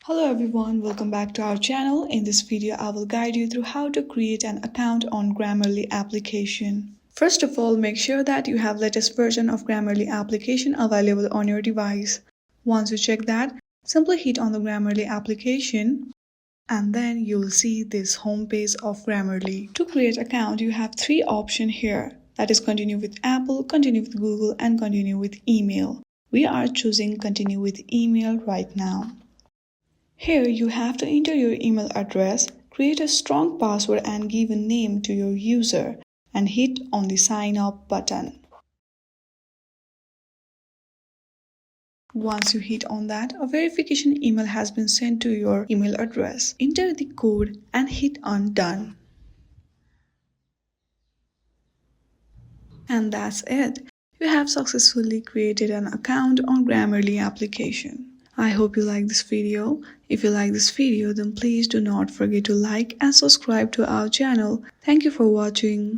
Hello everyone, welcome back to our channel. In this video, I will guide you through how to create an account on Grammarly application. First of all, make sure that you have latest version of Grammarly application available on your device. Once you check that, simply hit on the Grammarly application and then you will see this home page of Grammarly. To create account, you have three options here. That is continue with Apple, continue with Google and continue with email. We are choosing continue with email right now. Here you have to enter your email address, create a strong password and give a name to your user and hit on the sign up button. Once you hit on that, a verification email has been sent to your email address. Enter the code and hit on done. And that's it. You have successfully created an account on Grammarly application. I hope you like this video. If you like this video, then please do not forget to like and subscribe to our channel. Thank you for watching.